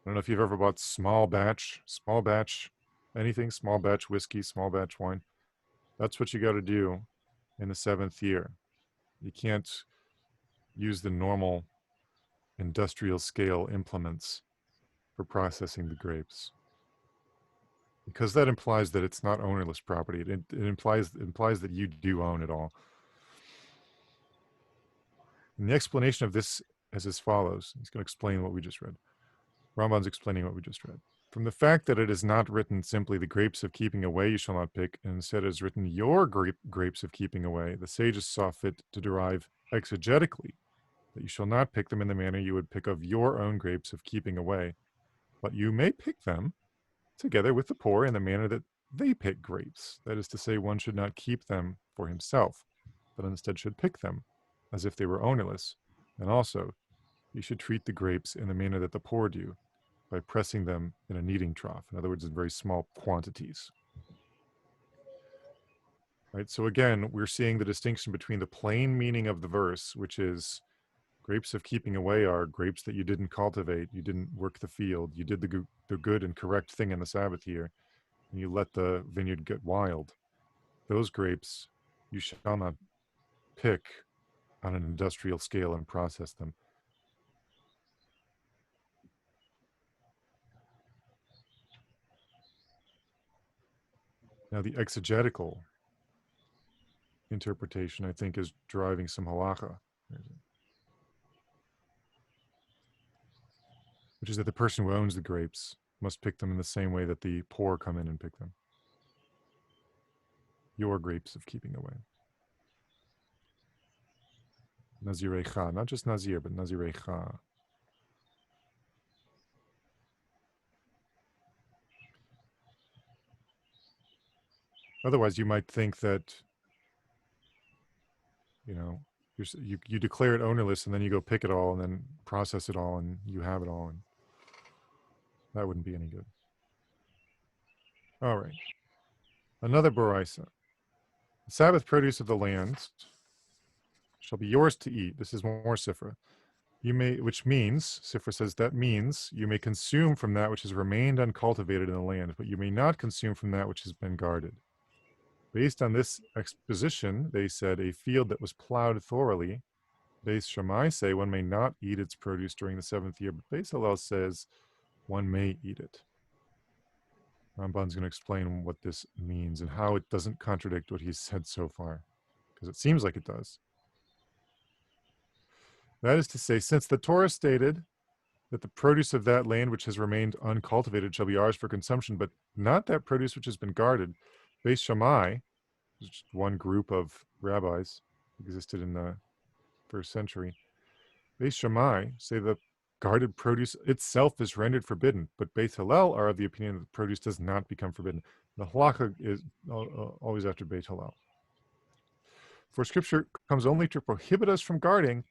I don't know if you've ever bought small batch anything, small batch whiskey, small batch wine. That's what you got to do in the 7th year. You can't use the normal industrial scale implements for processing the grapes, because that implies that it's not ownerless property. It implies that you do own it all. And the explanation of this is as follows. He's going to explain what we just read. Ramban's explaining what we just read. From the fact that it is not written simply the grapes of keeping away you shall not pick, and instead it is written your grapes of keeping away, the sages saw fit to derive exegetically that you shall not pick them in the manner you would pick of your own grapes of keeping away, but you may pick them together with the poor in the manner that they pick grapes. That is to say, one should not keep them for himself, but instead should pick them as if they were ownerless. And also, you should treat the grapes in the manner that the poor do, by pressing them in a kneading trough. In other words, in very small quantities. Right. So again, we're seeing the distinction between the plain meaning of the verse, which is grapes of keeping away are grapes that you didn't cultivate, you didn't work the field, you did the good and correct thing in the Sabbath year, and you let the vineyard get wild. Those grapes you shall not pick on an industrial scale and process them. Now, the exegetical interpretation, I think, is driving some halacha, which is that the person who owns the grapes must pick them in the same way that the poor come in and pick them. Your grapes of keeping away. Nazirecha, not just Nazir, but Nazirecha. Otherwise, you might think that, you declare it ownerless and then you go pick it all and then process it all and you have it all, and that wouldn't be any good. All right. Another Boraisa. The Sabbath produce of the land shall be yours to eat. This is more Sifra. Which means, Sifra says, that means you may consume from that which has remained uncultivated in the land, but you may not consume from that which has been guarded. Based on this exposition, they said a field that was plowed thoroughly, Beis Shammai say one may not eat its produce during the 7th year, but Beis Hillel says one may eat it. Ramban's going to explain what this means and how it doesn't contradict what he's said so far, because it seems like it does. That is to say, since the Torah stated that the produce of that land which has remained uncultivated shall be ours for consumption, but not that produce which has been guarded, Beis Shammai, just one group of rabbis existed in the first century. Beis Shammai say the guarded produce itself is rendered forbidden, but Beis Hillel are of the opinion that the produce does not become forbidden. The halakha is always after Beis Hillel. For Scripture comes only to prohibit us from guarding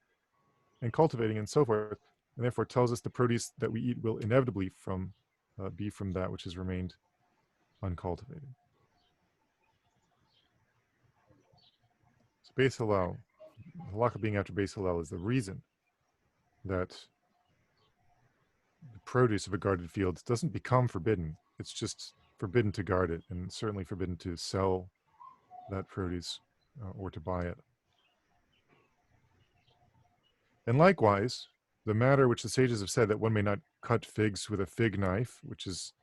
and cultivating and so forth, and therefore tells us the produce that we eat will inevitably be from that which has remained uncultivated. So Beis Hillel, halakha being after Beis Hillel, is the reason that the produce of a guarded field doesn't become forbidden. It's just forbidden to guard it, and certainly forbidden to sell that produce or to buy it. And likewise, the matter which the sages have said that one may not cut figs with a fig knife, which is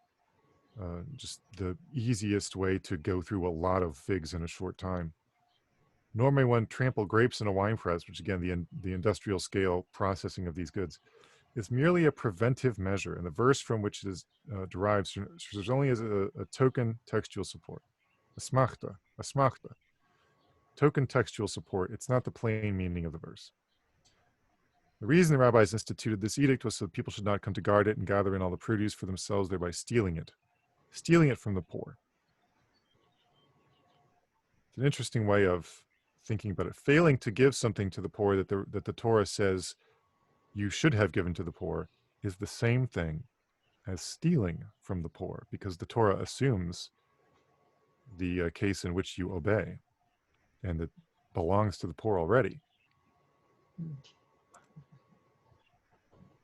just the easiest way to go through a lot of figs in a short time. Nor may one trample grapes in a wine press, which again, the industrial scale processing of these goods is merely a preventive measure. And the verse from which it is derived serves only as a token textual support, a smachta, token textual support. It's not the plain meaning of the verse. The reason the rabbis instituted this edict was so that people should not come to guard it and gather in all the produce for themselves, thereby stealing it from the poor. It's an interesting way of thinking about it. Failing to give something to the poor that the Torah says you should have given to the poor is the same thing as stealing from the poor, because the Torah assumes the case in which you obey, and it belongs to the poor already.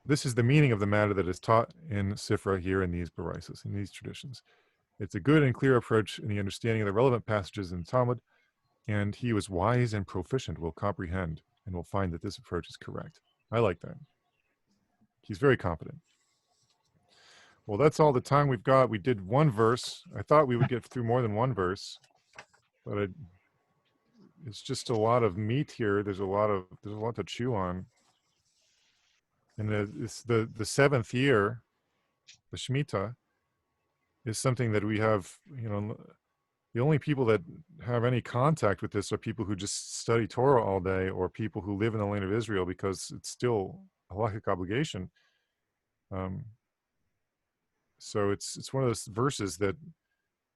This is the meaning of the matter that is taught in Sifra here in these baraisos, in these traditions. It's a good and clear approach in the understanding of the relevant passages in Talmud, and he who is wise and proficient will comprehend and will find that this approach is correct. I like that. He's very competent. Well, that's all the time we've got. We did one verse. I thought we would get through more than one verse, but it's just a lot of meat here. There's a lot to chew on. And it's the seventh year, the Shemitah, is something that we have, the only people that have any contact with this are people who just study Torah all day, or people who live in the land of Israel, because it's still a halakhic obligation. So it's one of those verses that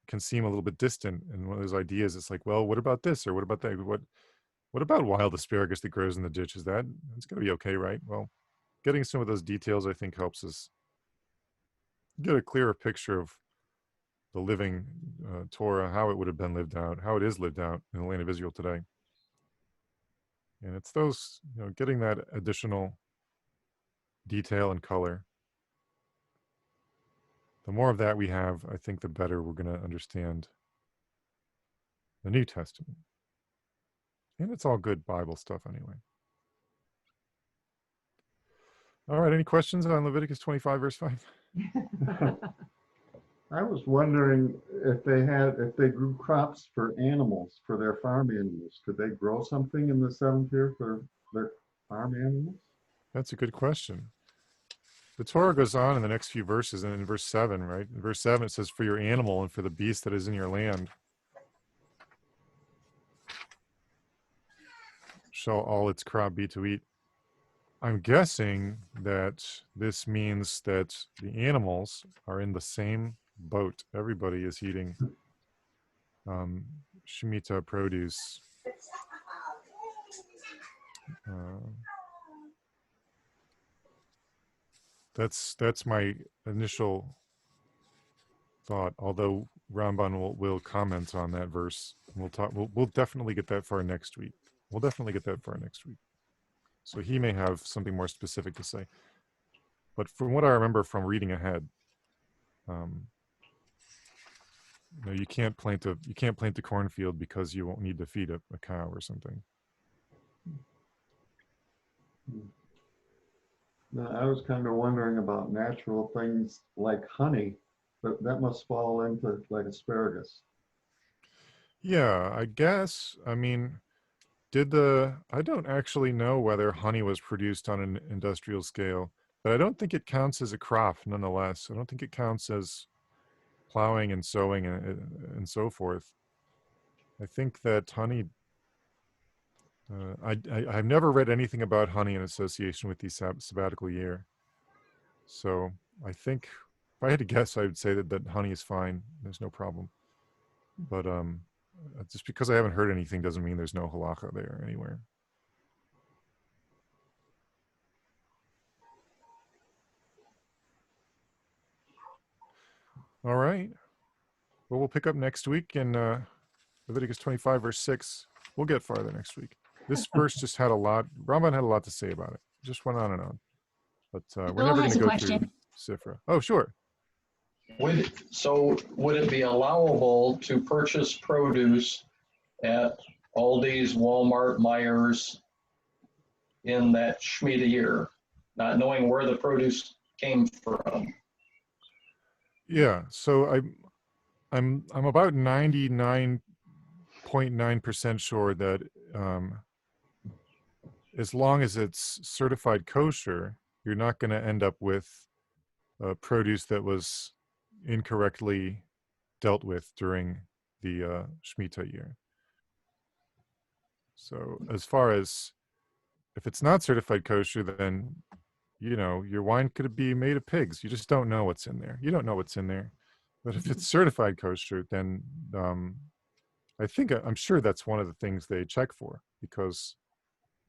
can seem a little bit distant, and one of those ideas. It's like, well, what about this, or what about that? What about wild asparagus that grows in the ditch? It's going to be okay, right? Well, getting some of those details, I think, helps us get a clearer picture of the living Torah, how it would have been lived out, how it is lived out in the land of Israel today. And it's those, getting that additional detail and color. The more of that we have, I think the better we're going to understand the New Testament. And it's all good Bible stuff anyway. All right, any questions on Leviticus 25, verse 5? I was wondering if they grew crops for animals, for their farm animals. Could they grow something in the seventh year for their farm animals? That's a good question. The Torah goes on in the next few verses, and in verse 7, right? In verse 7, it says, for your animal and for the beast that is in your land shall all its crop be to eat. I'm guessing that this means that the animals are in the same boat. Everybody is eating Shemitah produce. That's my initial thought. Although Ramban will comment on that verse. We'll definitely get that far next week. So he may have something more specific to say. But from what I remember from reading ahead, you can't plant a cornfield because you won't need to feed a cow or something. Now, I was kind of wondering about natural things like honey, but that must fall into like asparagus. Yeah, I guess. I mean, I don't actually know whether honey was produced on an industrial scale, but I don't think it counts as a crop nonetheless. I don't think it counts as plowing and sowing and so forth. I think that honey. I've never read anything about honey in association with the sabbatical year. So I think if I had to guess, I would say that honey is fine. There's no problem. But just because I haven't heard anything doesn't mean there's no halacha there anywhere. All right. Well, we'll pick up next week in Leviticus 25, verse 6. We'll get farther next week. This verse just had a lot. Ramban had a lot to say about it. Just went on and on. But we're Bill never going has to a go through question. Sifra. Oh, sure. Would it be allowable to purchase produce at Aldi's, Walmart, Myers in that Shemitah year, not knowing where the produce came from? Yeah. So I'm about 99.9% sure that as long as it's certified kosher, you're not going to end up with produce that was incorrectly dealt with during the Shemitah year. So as far as if it's not certified kosher, then your wine could be made of pigs. You just don't know what's in there. You don't know what's in there. But if it's certified kosher, then I'm sure that's one of the things they check for, because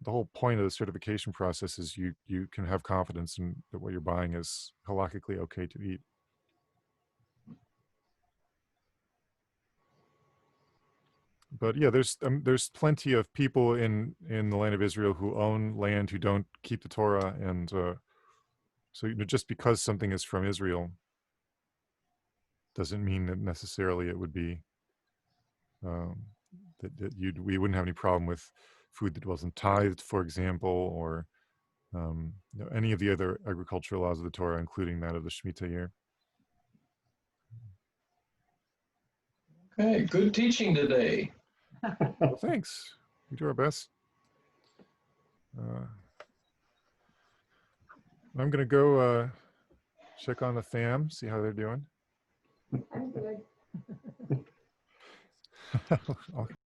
the whole point of the certification process is you can have confidence in that what you're buying is halakhically okay to eat. But yeah, there's plenty of people in the land of Israel who own land who don't keep the Torah, and so just because something is from Israel doesn't mean that necessarily it would be um, that we wouldn't have any problem with food that wasn't tithed, for example, or any of the other agricultural laws of the Torah, including that of the Shemitah year. Okay, good teaching today. Well, thanks. We do our best. I'm gonna go check on the fam, see how they're doing. I'm good. I'll